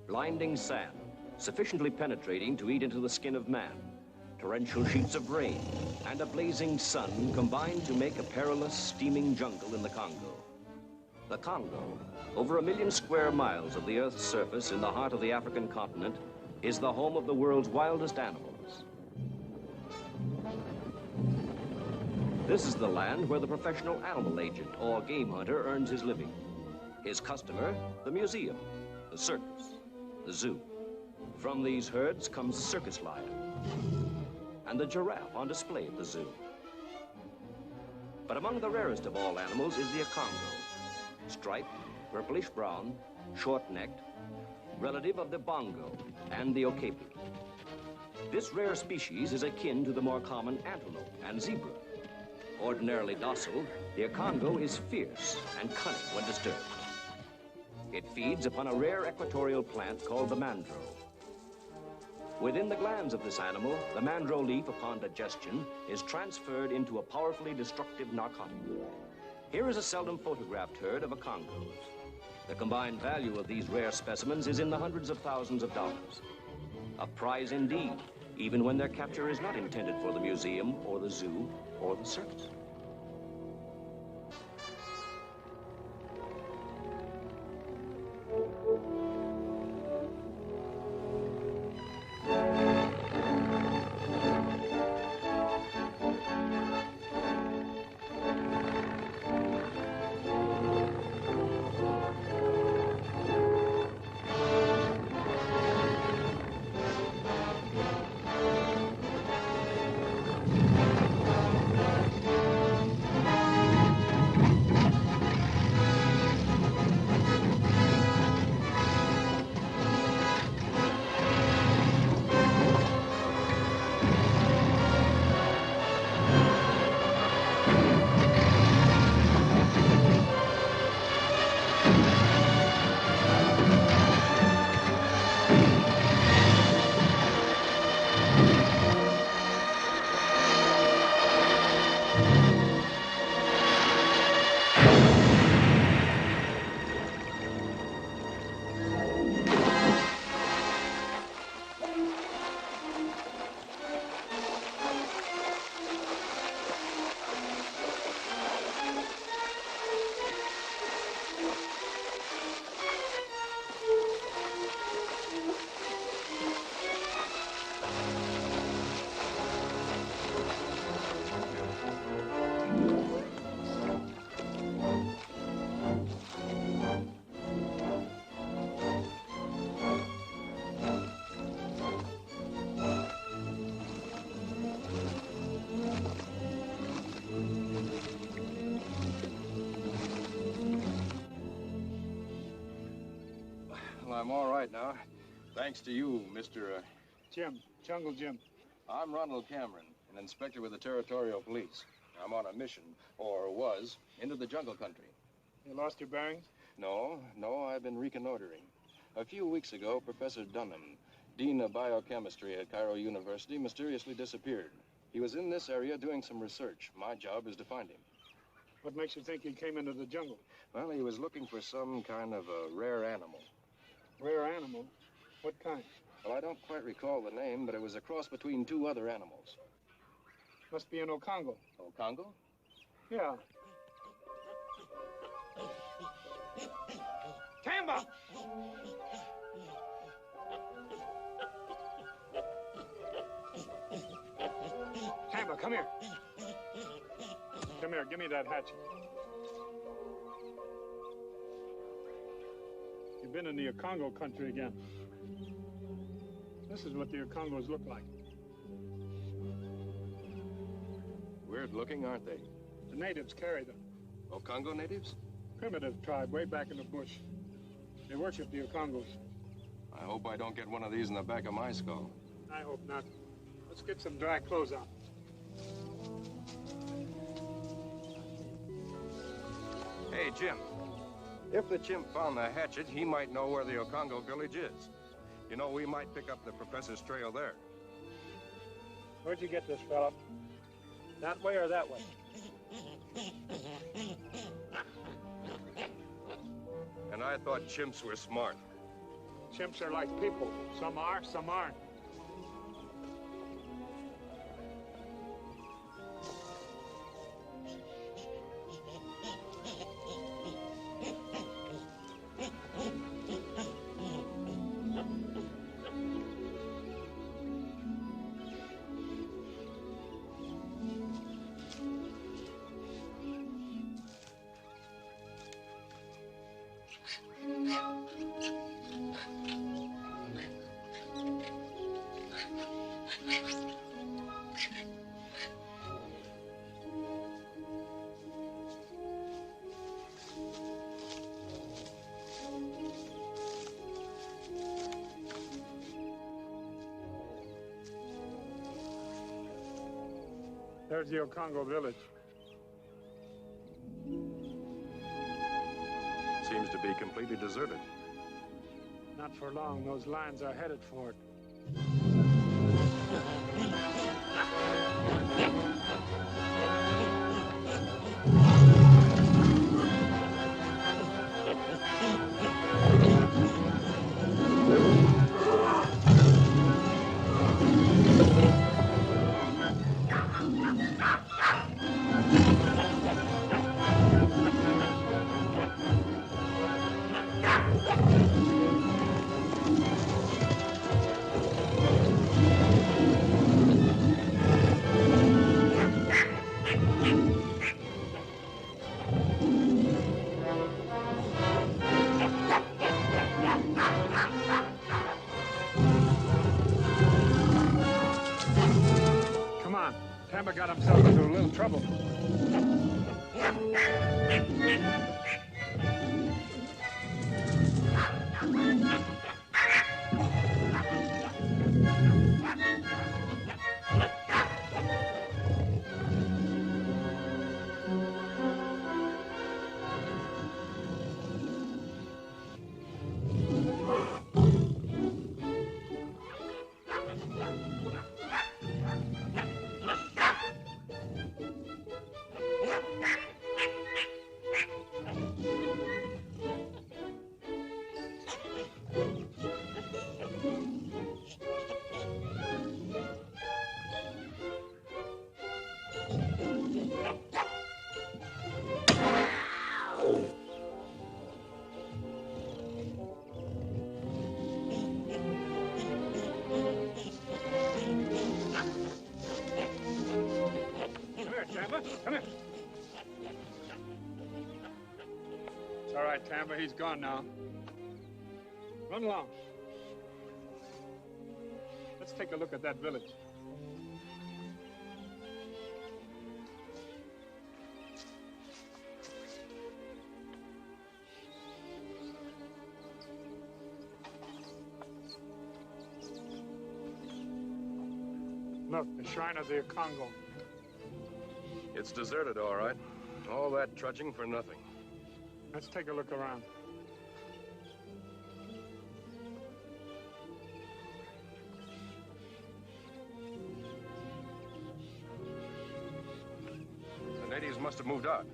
Blinding sand, sufficiently penetrating to eat into the skin of man, torrential sheets of rain, and a blazing sun combined to make a perilous, steaming jungle in the Congo. The Congo, over 1 million square miles of the Earth's surface in the heart of the African continent, is the home of the world's wildest animals. This is the land where the professional animal agent or game hunter earns his living. His customer, the museum, the circus, the zoo. From these herds comes circus lion and the giraffe on display at the zoo. But among the rarest of all animals is the Congo, striped, purplish brown, short-necked, relative of the bongo and the okapi. This rare species is akin to the more common antelope and zebra. Ordinarily docile, the Congo is fierce and cunning when disturbed. It feeds upon a rare equatorial plant called the mandro. Within the glands of this animal, the mandro leaf, upon digestion, is transferred into a powerfully destructive narcotic. Here is a seldom photographed herd of a Congos. The combined value of these rare specimens is in the hundreds of thousands of dollars. A prize indeed, even when their capture is not intended for the museum or the zoo or the circus. I'm all right now. Thanks to you, Mr. Jim, Jungle Jim. I'm Ronald Cameron, an inspector with the Territorial Police. I'm on a mission, or was, into the jungle country. You lost your bearings? No, I've been reconnoitering. A few weeks ago, Professor Dunham, Dean of Biochemistry at Cairo University, mysteriously disappeared. He was in this area doing some research. My job is to find him. What makes you think he came into the jungle? Well, he was looking for some kind of a rare animal. Rare animal? What kind? Well, I don't quite recall the name, but it was a cross between two other animals. Must be an Ocongo. Congo? Yeah. Tamba! Tamba, come here. Come here, give me that hatchet. been in the Congo country again. This is what the Congos look like. Weird looking, aren't they? The natives carry them. Oh, Congo natives? Primitive tribe way back in the bush. They worship the Congos. I hope I don't get one of these in the back of my skull. I hope not. Let's get some dry clothes on. Hey, Jim. If the chimp found the hatchet, he might know where the Ocongo village is. You know, we might pick up the professor's trail there. Where'd you get this, fella? That way or that way? And I thought chimps were smart. Chimps are like people. Some are, some aren't. There's the Ocongo village. Seems to be completely deserted. Not for long. Those lions are headed for it. Tamba got himself into a little trouble. Come here. It's all right, Tamba. He's gone now. Run along. Let's take a look at that village. Look, the shrine of the Congo. It's deserted, all right. All that trudging for nothing. Let's take a look around. The natives must have moved out.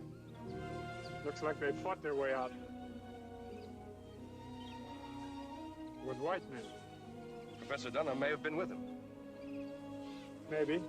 Looks like they fought their way out. With white men. Professor Dunham may have been with them. Maybe.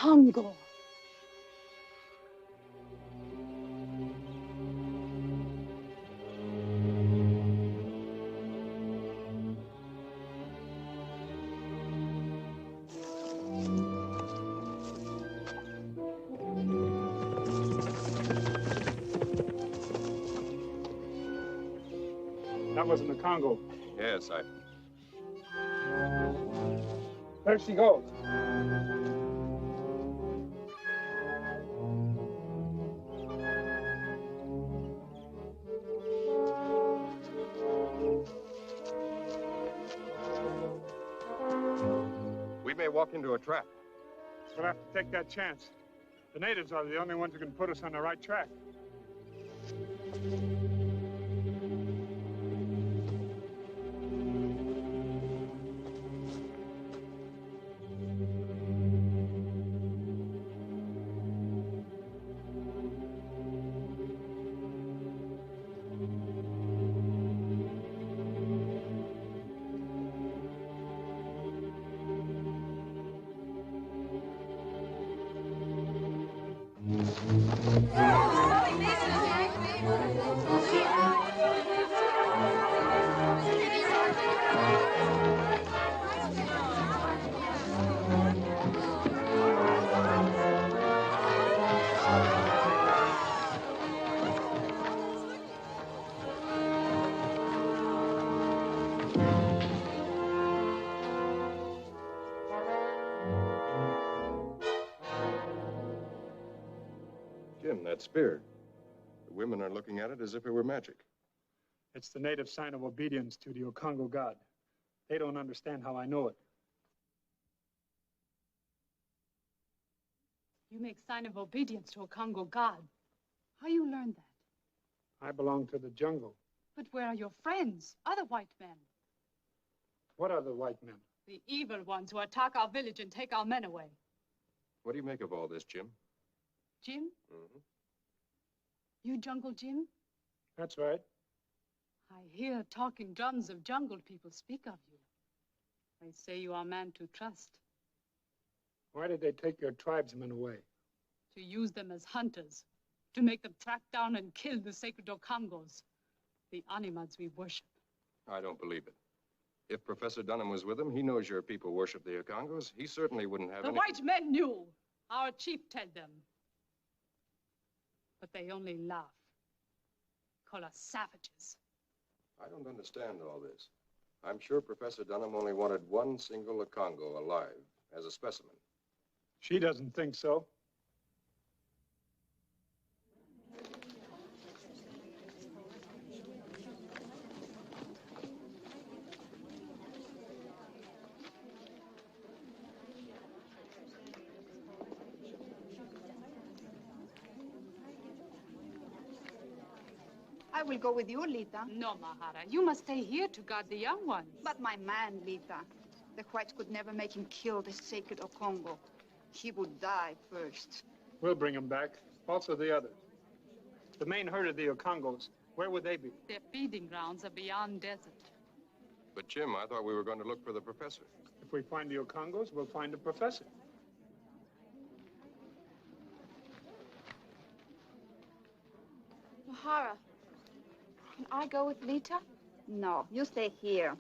Congo. That was in the Congo. Yes, There she goes. We may walk into a trap. We'll have to take that chance. The natives are the only ones who can put us on the right track. Jim, that spear. The women are looking at it as if it were magic. It's the native sign of obedience to the Congo god. They don't understand how I know it. You make sign of obedience to a Congo god. How you learned that? I belong to the jungle. But where are your friends, other white men? What are the white men? The evil ones who attack our village and take our men away. What do you make of all this, Jim? Jim? Mm-hmm. You Jungle Jim? That's right. I hear talking drums of jungle people speak of you. They say you are a man to trust. Why did they take your tribesmen away? To use them as hunters. To make them track down and kill the sacred Okangos. The animals we worship. I don't believe it. If Professor Dunham was with him, he knows your people worship the Okangos. He certainly wouldn't have The any... white men knew. Our chief told them. But they only laugh. Call us savages. I don't understand all this. I'm sure Professor Dunham only wanted one single Okango alive as a specimen. She doesn't think so. I will go with you, Lita. No, Mahara. You must stay here to guard the young ones. But my man, Lita. The whites could never make him kill the sacred Congo. He would die first. We'll bring him back. Also the others. The main herd of the Okongos, where would they be? Their feeding grounds are beyond desert. But, Jim, I thought we were going to look for the professor. If we find the Okongos, we'll find the professor. Mahara, can I go with Lita? No, you stay here.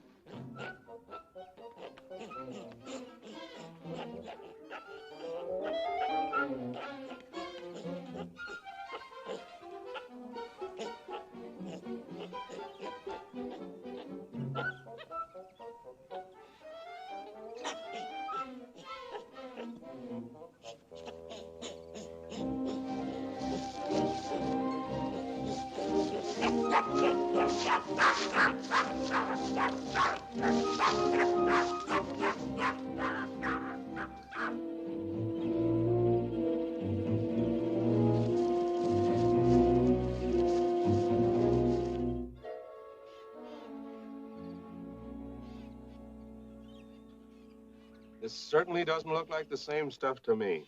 This certainly doesn't look like the same stuff to me.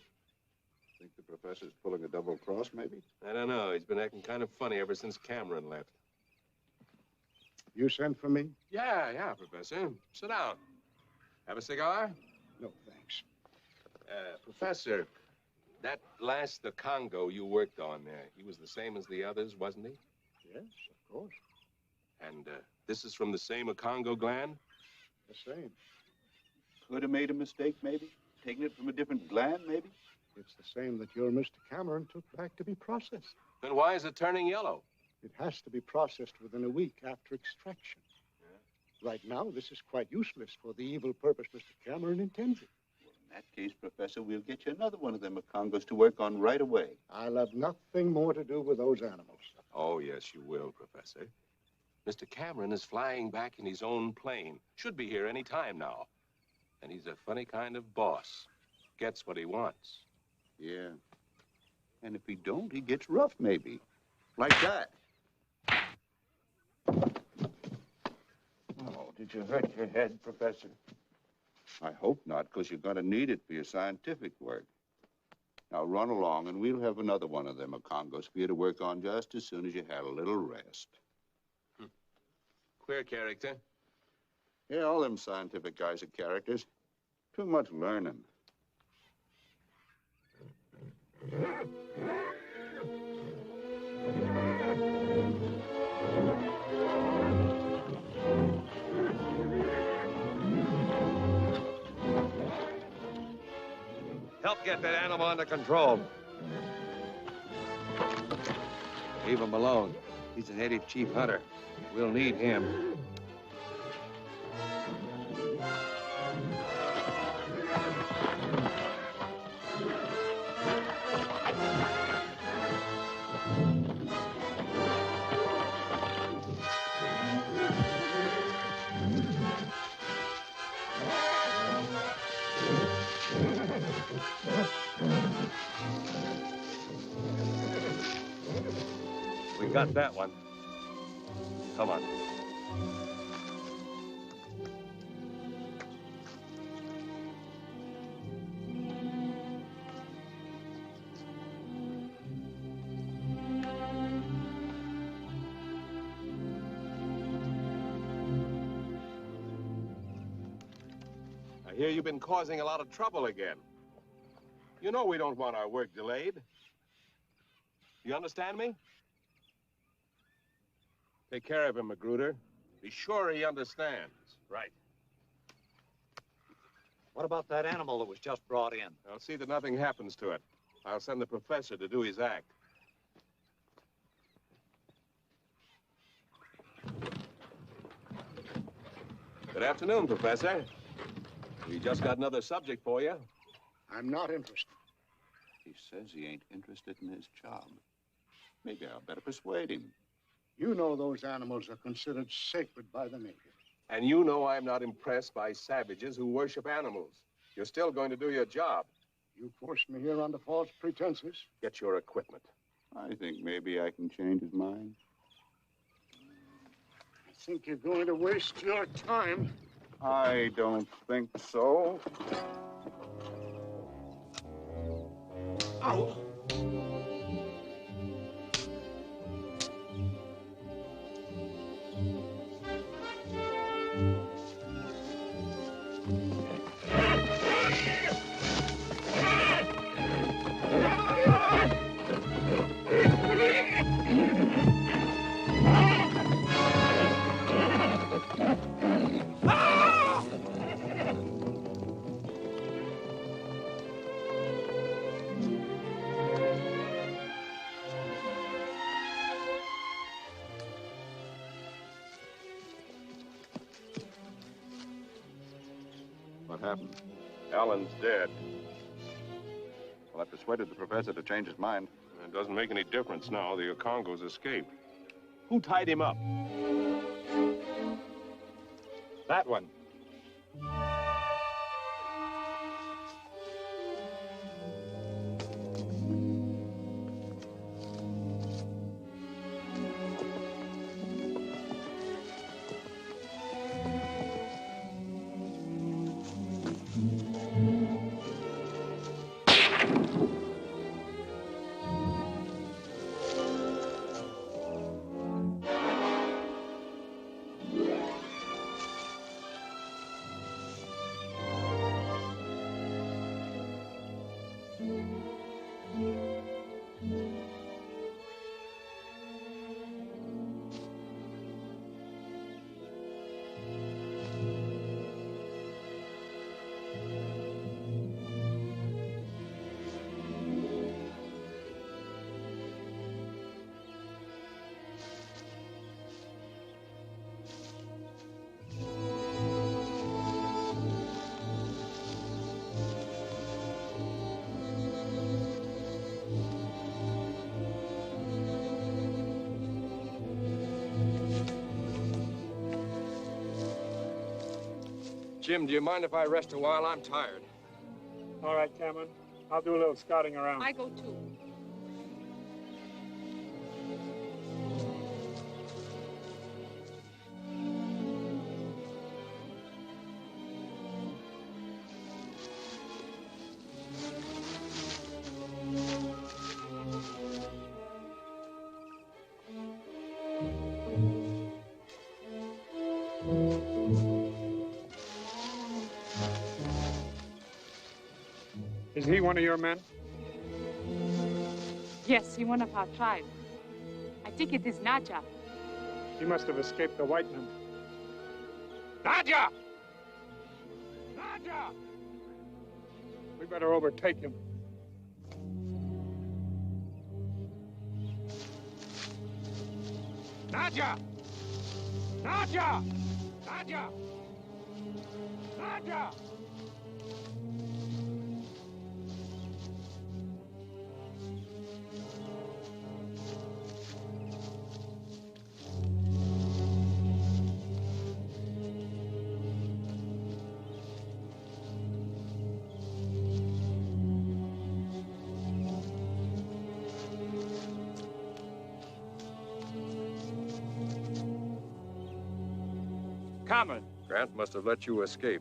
Think the professor's pulling a double cross, maybe? I don't know. He's been acting kind of funny ever since Cameron left. You sent for me? Yeah, Professor. Sit down. Have a cigar? No, thanks. Professor, that last the Congo you worked on there, he was the same as the others, wasn't he? Yes, of course. And this is from the same Congo gland? The same. Could have made a mistake, maybe. Taken it from a different gland, maybe. It's the same that your Mr. Cameron took back to be processed. Then why is it turning yellow? It has to be processed within a week after extraction. Yeah. Right now, this is quite useless for the evil purpose Mr. Cameron intends it. Well, in that case, Professor, we'll get you another one of them Congos to work on right away. I'll have nothing more to do with those animals. Oh, yes, you will, Professor. Mr. Cameron is flying back in his own plane. Should be here any time now. And he's a funny kind of boss. Gets what he wants. Yeah. And if he don't, he gets rough, maybe. Like that. Oh, did you hurt your head, Professor? I hope not, because you're going to need it for your scientific work. Now run along, and we'll have another one of them Congos for you to work on just as soon as you had a little rest. Queer character. Yeah, all them scientific guys are characters. Too much learning. Help get that animal under control. Leave him alone. He's a native chief hunter. We'll need him. We got that one. Come on. I hear you've been causing a lot of trouble again. You know we don't want our work delayed. You understand me? Take care of him, Magruder. Be sure he understands. Right. What about that animal that was just brought in? I'll see that nothing happens to it. I'll send the professor to do his act. Good afternoon, Professor. We just got another subject for you. I'm not interested. He says he ain't interested in his job. Maybe I'll better persuade him. You know those animals are considered sacred by the natives. And you know I'm not impressed by savages who worship animals. You're still going to do your job. You forced me here under false pretenses. Get your equipment. I think maybe I can change his mind. I think you're going to waste your time. I don't think so. Ow! What happened? Alan's dead. Well, I persuaded the professor to change his mind. It doesn't make any difference now. The Congos escaped. Who tied him up? That one. Jim, do you mind if I rest a while? I'm tired. All right, Cameron. I'll do a little scouting around. I go too. Is he one of your men? Yes, he one of our tribe. I think it is Nadja. He must have escaped the white men. Nadja! Nadja! We better overtake him. Nadja! Nadja! Nadja! Nadja! Cameron. Grant must have let you escape.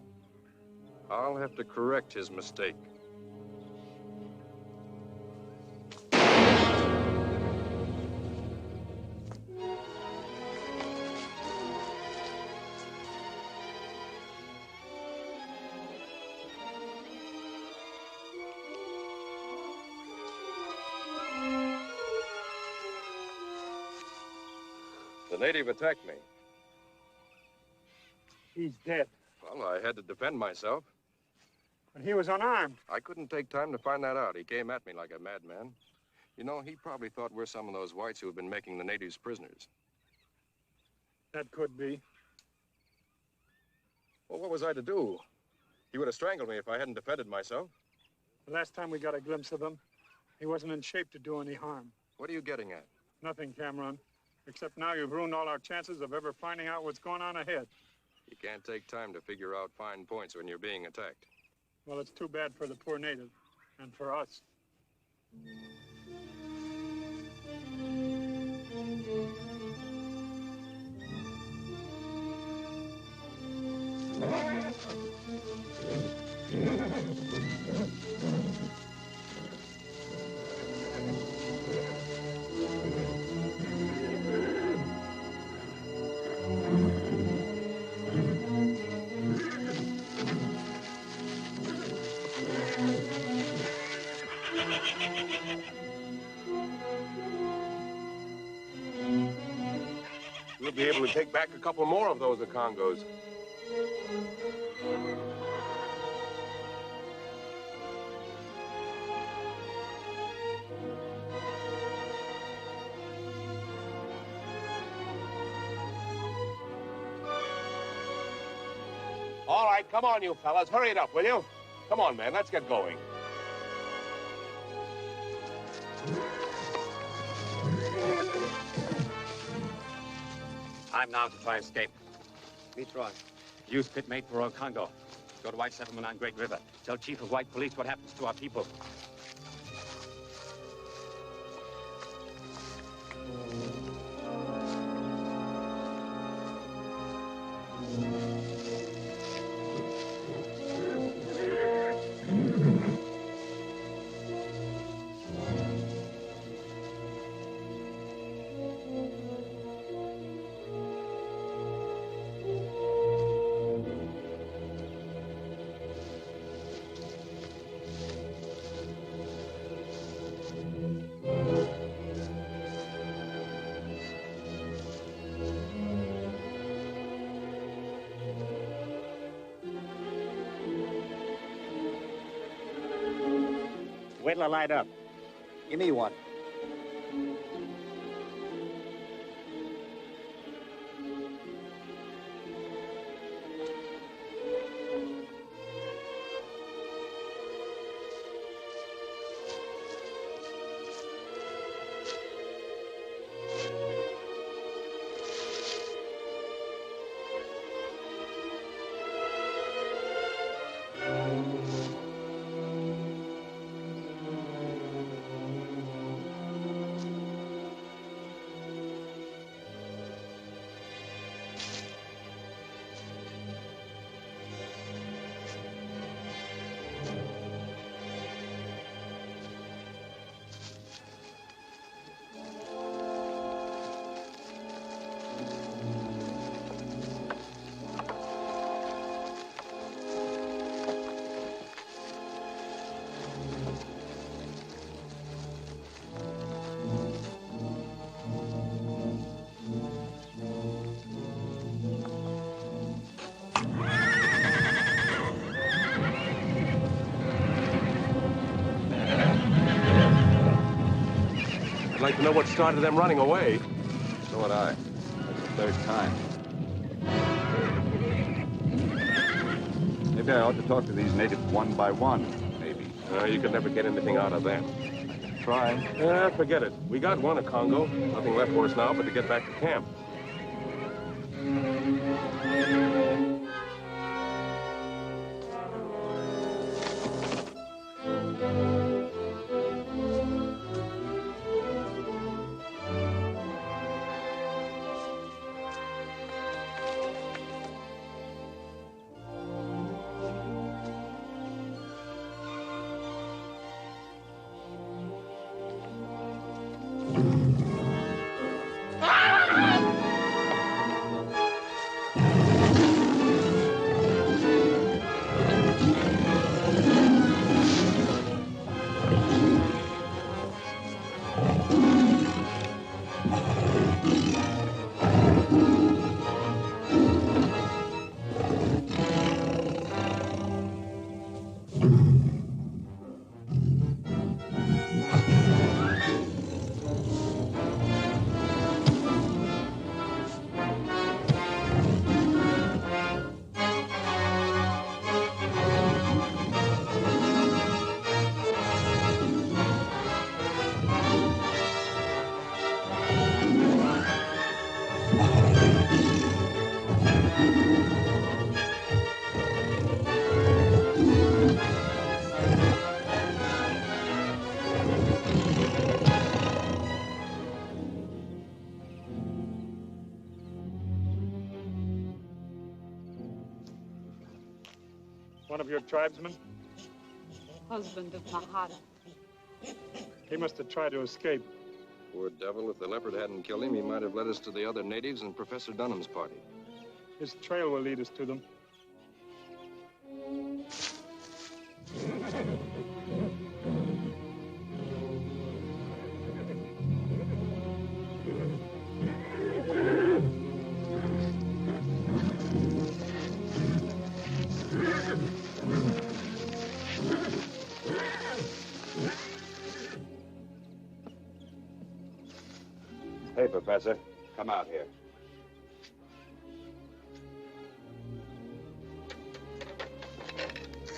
I'll have to correct his mistake. The native attacked me. He's dead. Well, I had to defend myself. But he was unarmed. I couldn't take time to find that out. He came at me like a madman. You know, he probably thought we're some of those whites who have been making the natives prisoners. That could be. Well, what was I to do? He would have strangled me if I hadn't defended myself. The last time we got a glimpse of him, he wasn't in shape to do any harm. What are you getting at? Nothing, Cameron. Except now you've ruined all our chances of ever finding out what's going on ahead. You can't take time to figure out fine points when you're being attacked. Well, it's too bad for the poor native, and for us. We'll be able to take back a couple more of those Congos. All right, come on, you fellas. Hurry it up, will you? Come on, man. Let's get going. Time now to try escape. Me try. Use pit mate for Congo. Go to White Settlement on Great River. Tell Chief of White Police what happens to our people. Wait till I light up. Give me one. I'd like to know what started them running away. So would I. That's the third time. Maybe I ought to talk to these natives one by one, maybe. You could never get anything out of them. Try. Forget it. We got one of Congo. Nothing left for us now but to get back to camp. One of your tribesmen? Husband of Mahara. He must have tried to escape. Poor devil, if the leopard hadn't killed him, he might have led us to the other natives and Professor Dunham's party. His trail will lead us to them. Hey, Professor, come out here.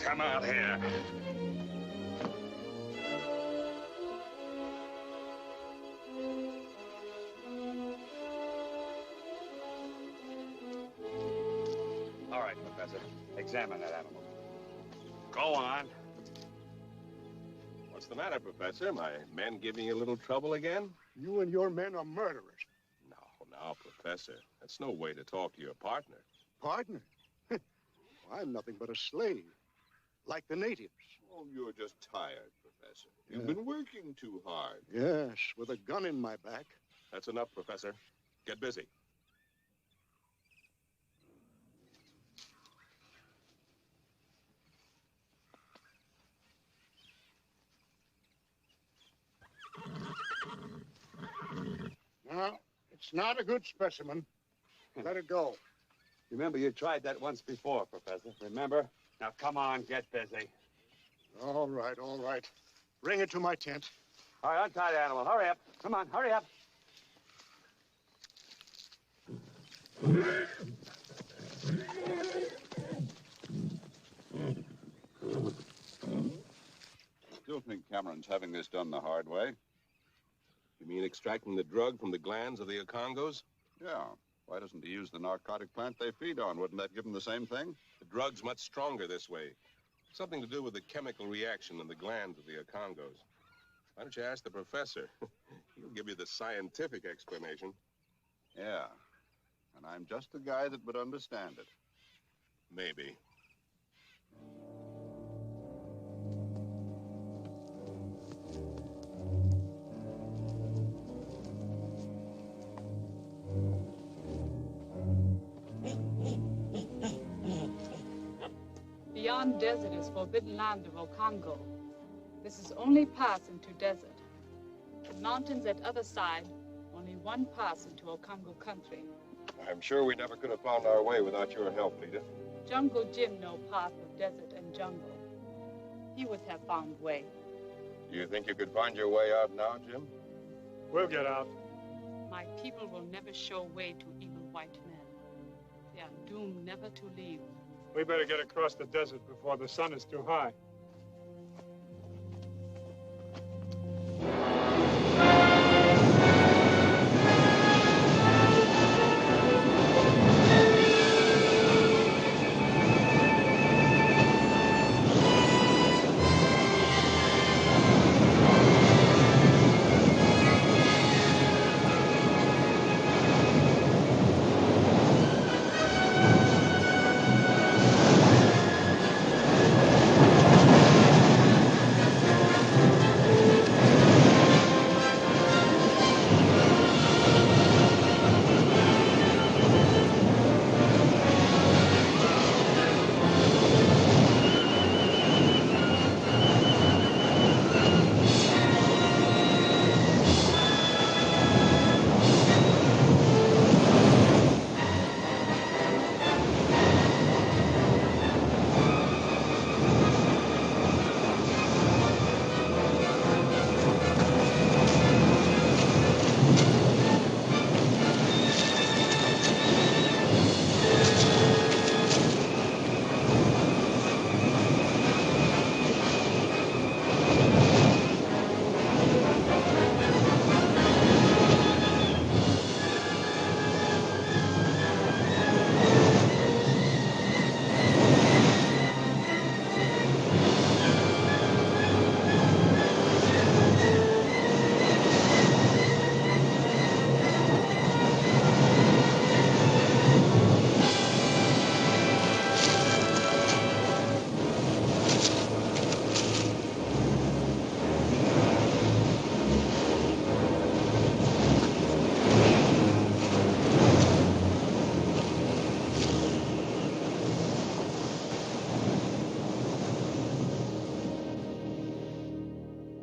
Come out here. All right, Professor. Examine that animal. Go on. What's the matter, Professor? My men giving you a little trouble again? You and your men are murderers. No, Professor. That's no way to talk to your partner. Partner? I'm nothing but a slave, like the natives. Oh, you're just tired, Professor. You've been working too hard. Yes, with a gun in my back. That's enough, Professor. Get busy. No, it's not a good specimen. Let it go. Remember, you tried that once before, Professor. Remember? Now, come on, get busy. All right, all right. Bring it to my tent. All right, untie the animal. Hurry up. Come on, hurry up. Still think Cameron's having this done the hard way? You mean extracting the drug from the glands of the Congos? Yeah. Why doesn't he use the narcotic plant they feed on? Wouldn't that give him the same thing? The drug's much stronger this way. Something to do with the chemical reaction in the glands of the Congos. Why don't you ask the professor? He'll give you the scientific explanation. Yeah. And I'm just the guy that would understand it. Maybe. Beyond desert is forbidden land of Congo. This is only pass into desert. The mountains at other side, only one pass into Congo country. I'm sure we never could have found our way without your help, Lita. Jungle Jim know path of desert and jungle. He would have found way. Do you think you could find your way out now, Jim? We'll get out. My people will never show way to evil white men. They are doomed never to leave. We better get across the desert before the sun is too high.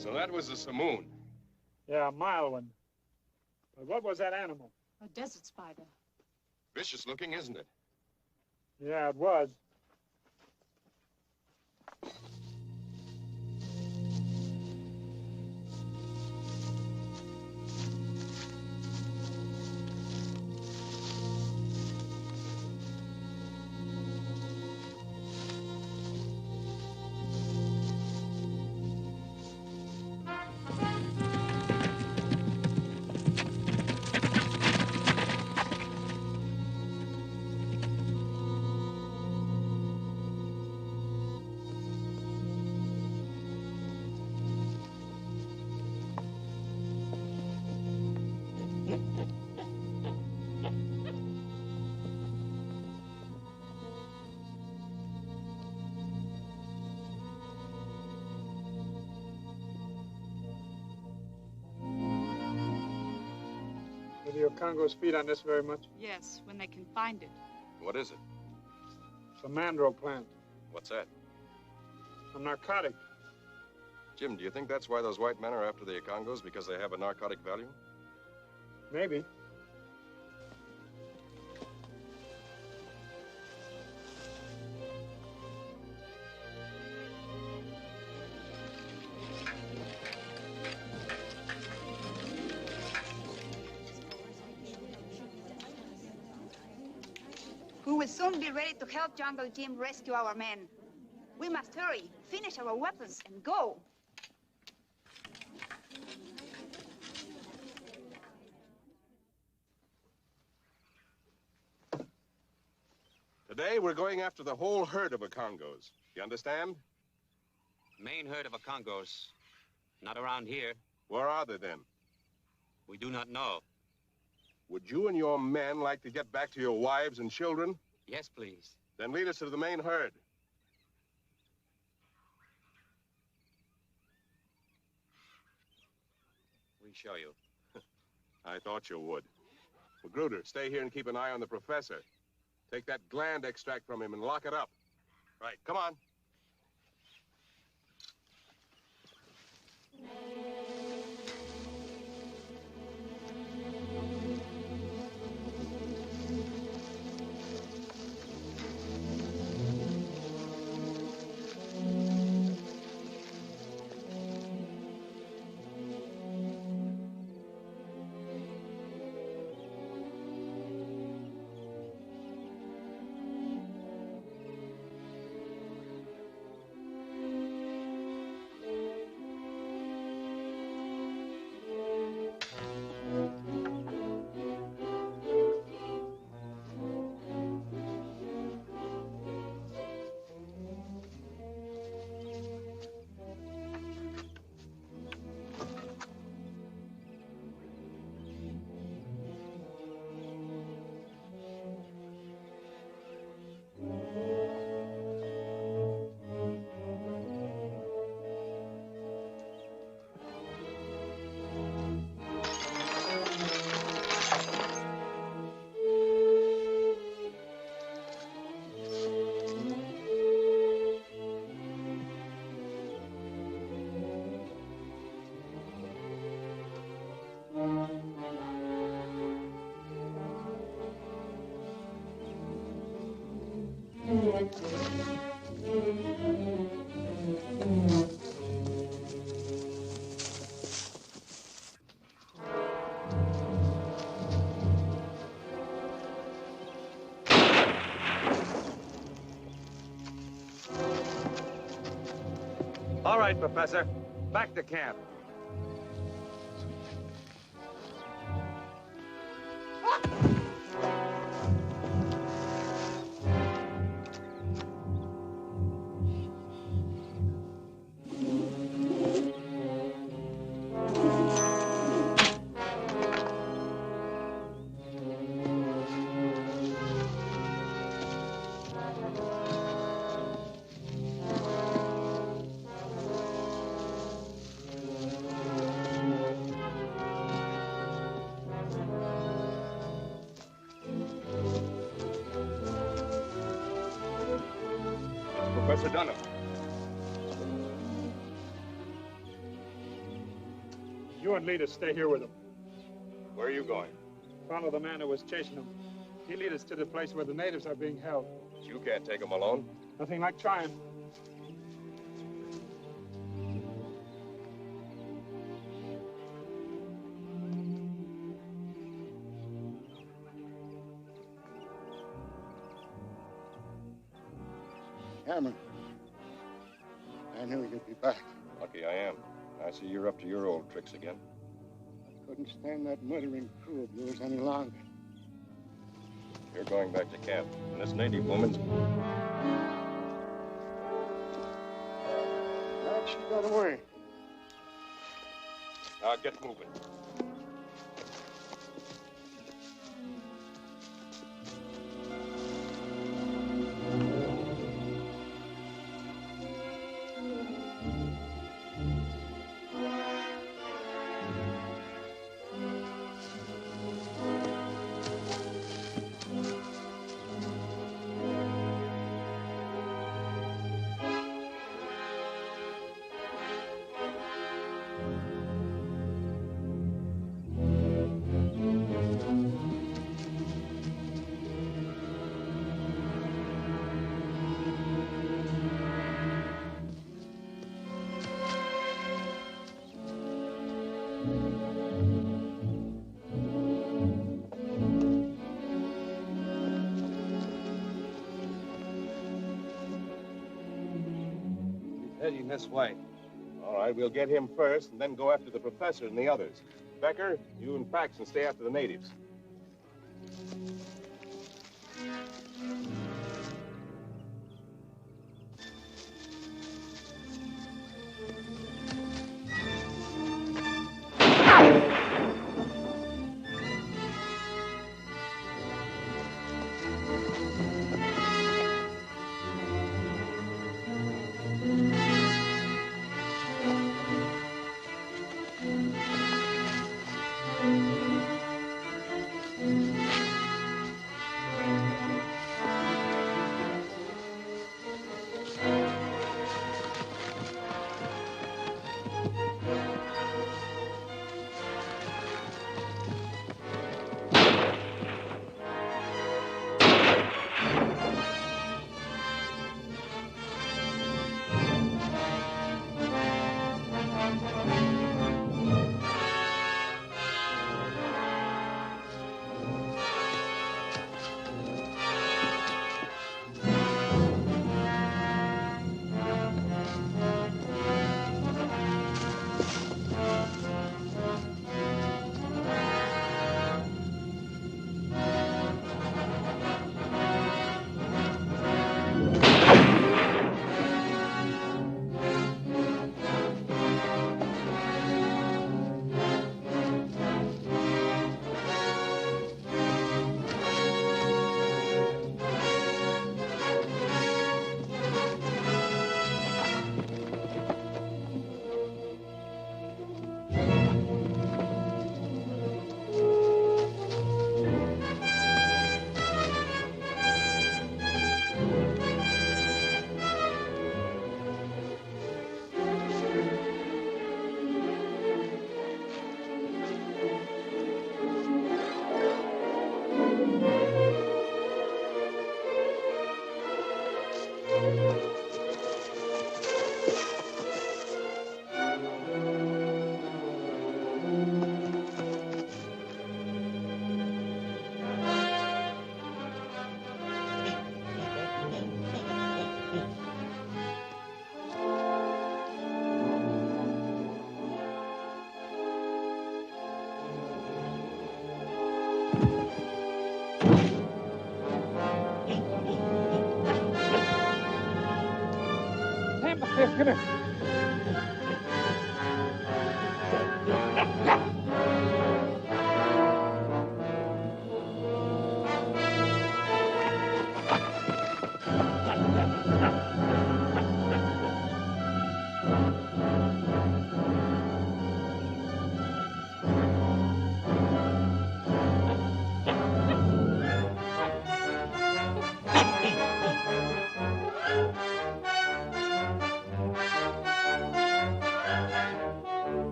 So that was the simoon. Yeah, a mild one. But what was that animal? A desert spider. Vicious looking, isn't it? Yeah, it was. Do the Okongos feed on this very much? Yes, when they can find it. What is it? It's a mandro plant. What's that? A narcotic. Jim, do you think that's why those white men are after the Okongos, because they have a narcotic value? Maybe. We will soon be ready to help Jungle Jim rescue our men. We must hurry, finish our weapons, and go. Today, we're going after the whole herd of Okongos. You understand? Main herd of Okongos. Not around here. Where are they, then? We do not know. Would you and your men like to get back to your wives and children? Yes, please. Then lead us to the main herd. We show you. I thought you would. Magruder, stay here and keep an eye on the professor. Take that gland extract from him and lock it up. Right, come on. All right, Professor. Back to camp. Professor Dunham. You and Lita stay here with him. Where are you going? Follow the man who was chasing him. He'll lead us to the place where the natives are being held. You can't take him alone. Nothing like trying. Cameron, I knew you'd be back. Lucky I am. I see you're up to your old tricks again. I couldn't stand that murdering crew of yours any longer. You're going back to camp. And this native woman's... Glad she got away. Now get moving. Heading this way. All right, we'll get him first and then go after the professor and the others. Becker, you and Paxton stay after the natives.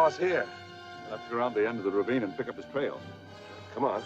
boss here? Let's go around the end of the ravine and pick up his trail. Come on.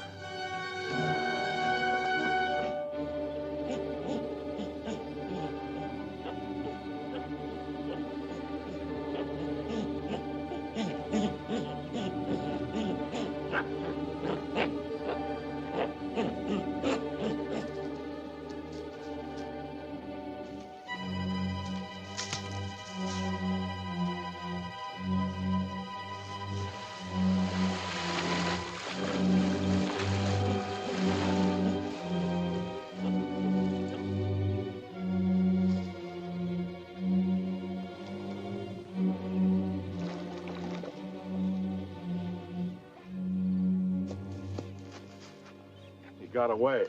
Got away.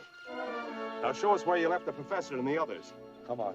Now show us where you left the professor and the others. Come on.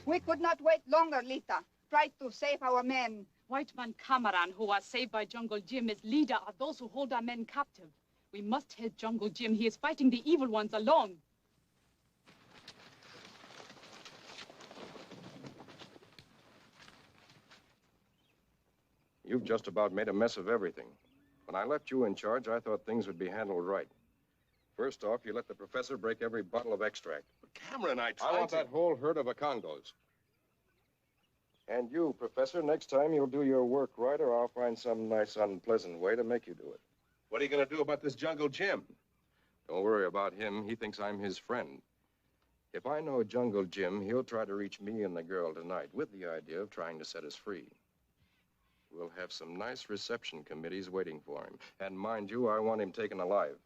We could not wait longer, Lita. Try to save our men. White man Cameron, who was saved by Jungle Jim, is leader of those who hold our men captive. We must help Jungle Jim. He is fighting the evil ones alone. You've just about made a mess of everything. When I left you in charge, I thought things would be handled right. First off, you let the professor break every bottle of extract. But Cameron, I I want that whole herd of Congos. And you, Professor, next time you'll do your work right, or I'll find some nice, unpleasant way to make you do it. What are you going to do about this Jungle Jim? Don't worry about him. He thinks I'm his friend. If I know Jungle Jim, he'll try to reach me and the girl tonight with the idea of trying to set us free. We'll have some nice reception committees waiting for him. And mind you, I want him taken alive.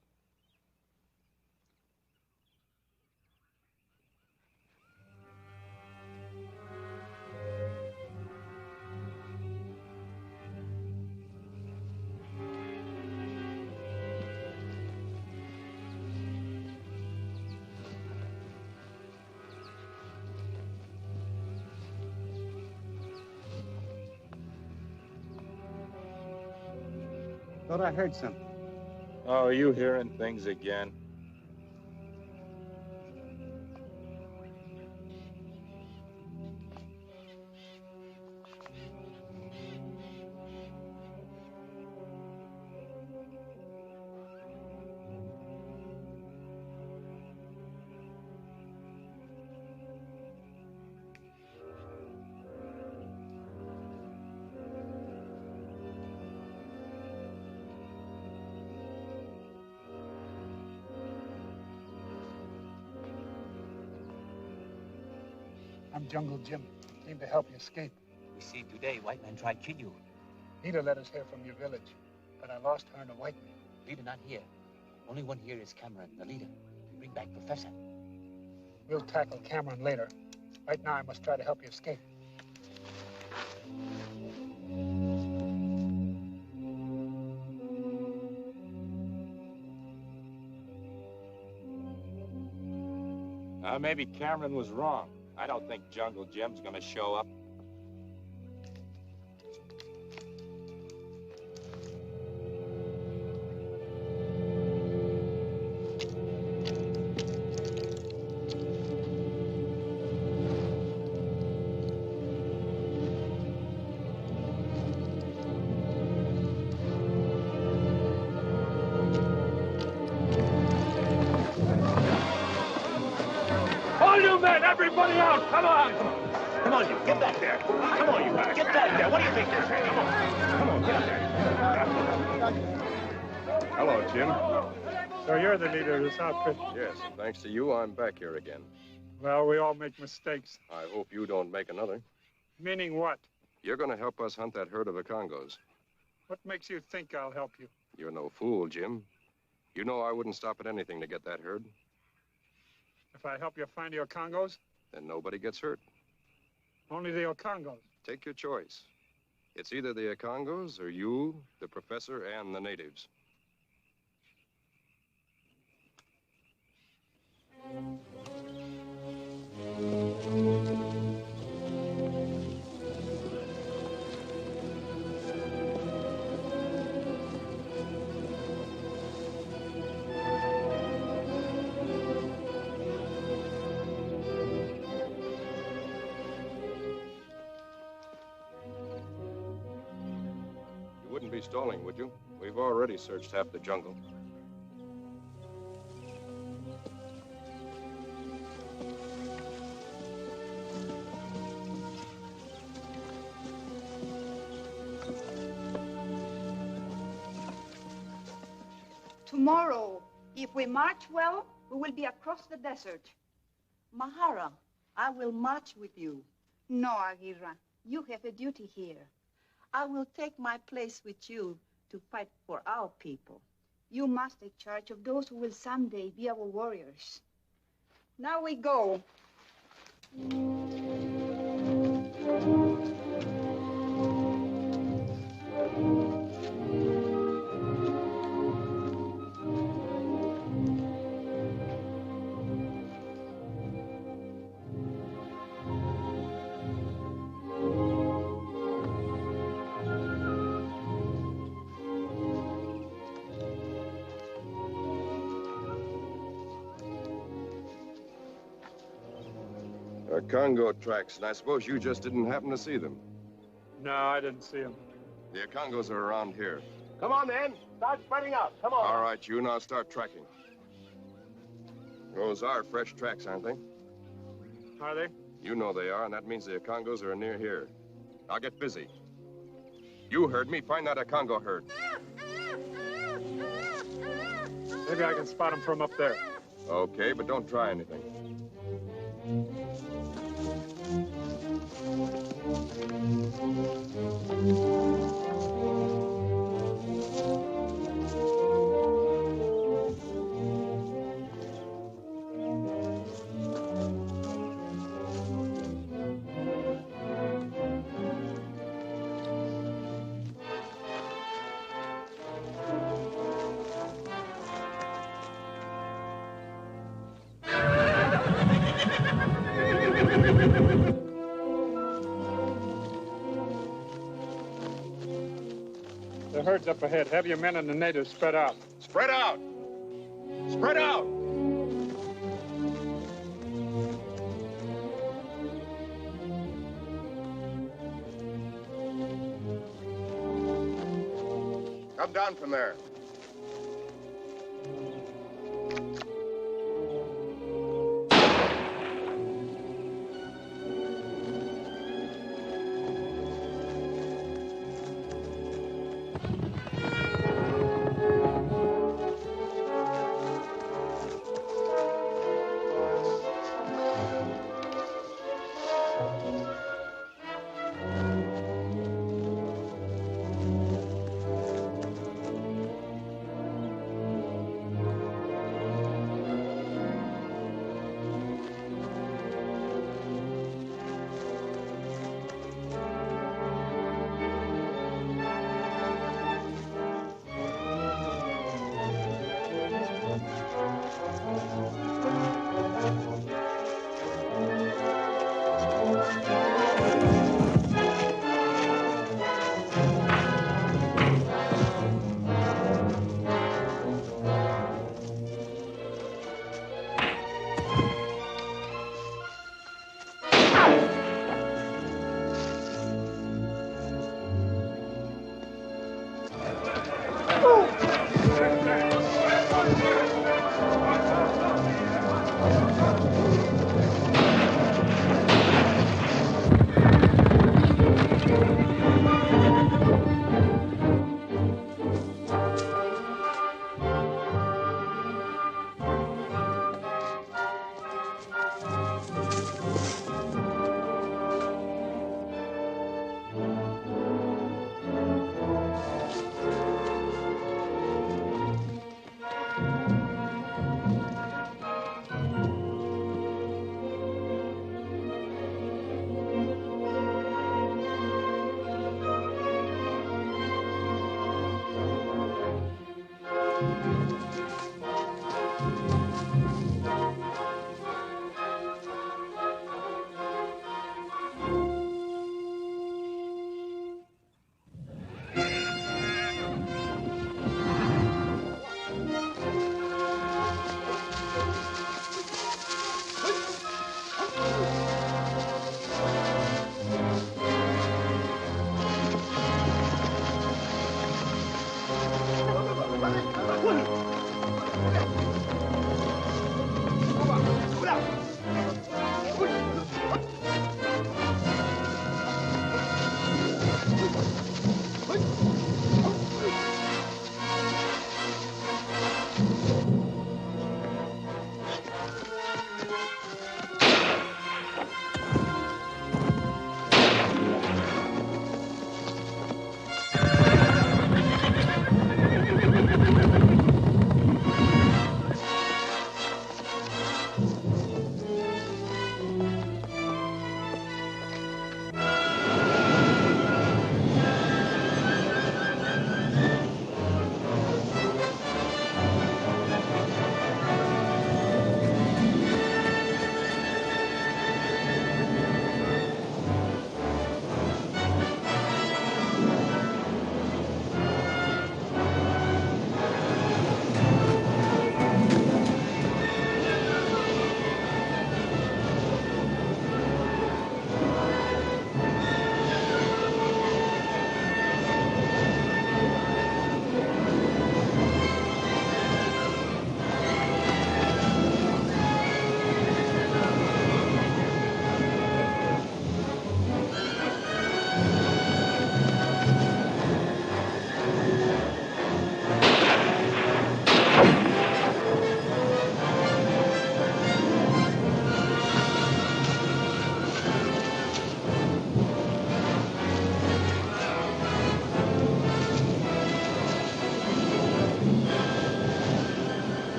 Thought I heard something. Oh, are you hearing things again? I'm Jungle Jim. Came to help you escape. We see today white man tried to kill you. Leader let us hear from your village, but I lost her and a white man. Leader not here. Only one here is Cameron, the leader. To bring back Professor. We'll tackle Cameron later. Right now, I must try to help you escape. Maybe Cameron was wrong. I don't think Jungle Jim's gonna show up. All you men, everybody out! Come on! Come on, you. Get back there. Come on, you. Get back there. What do you think this is? Come on. Come on, get up there. Hello, Jim. So you're the leader of this outfit? Yes, and thanks to you, I'm back here again. Well, we all make mistakes. I hope you don't make another. Meaning what? You're going to help us hunt that herd of Congos. What makes you think I'll help you? You're no fool, Jim. You know I wouldn't stop at anything to get that herd. If I help you find your Congos? Then nobody gets hurt. Only the Congos. Take your choice. It's either the Congos or you, the professor, and the natives. You wouldn't be stalling, would you? We've already searched half the jungle. Tomorrow, if we march well, we will be across the desert. Mahara, I will march with you. No, Aguirre. You have a duty here. I will take my place with you to fight for our people. You must take charge of those who will someday be our warriors. Now we go. Congo tracks, and I suppose you just didn't happen to see them. No, I didn't see them. The Congos are around here. Come on, then. Start spreading out. Come on. All right, you now start tracking. Those are fresh tracks, aren't they? Are they? You know they are, and that means the Congos are near here. I'll get busy. You heard me. Find that Congo herd. Maybe I can spot them from up there. Okay, but don't try anything. The herd's up ahead. Have your men and the natives spread out. Spread out! Spread out! Come down from there.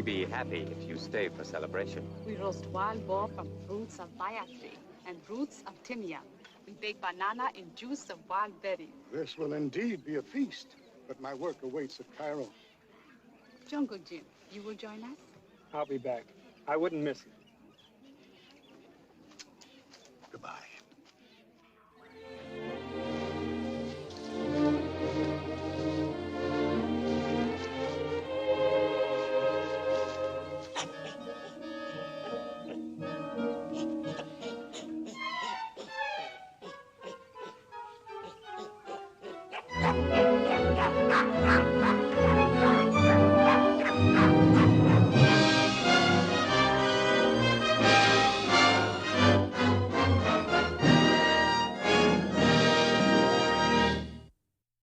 be happy if you stay for celebration. We roast wild boar from fruits of bayatri and roots of timian. We bake banana in juice of wild berries. This will indeed be a feast, but my work awaits at Cairo. Jungle Jim, you will join us? I'll be back. I wouldn't miss it. Goodbye.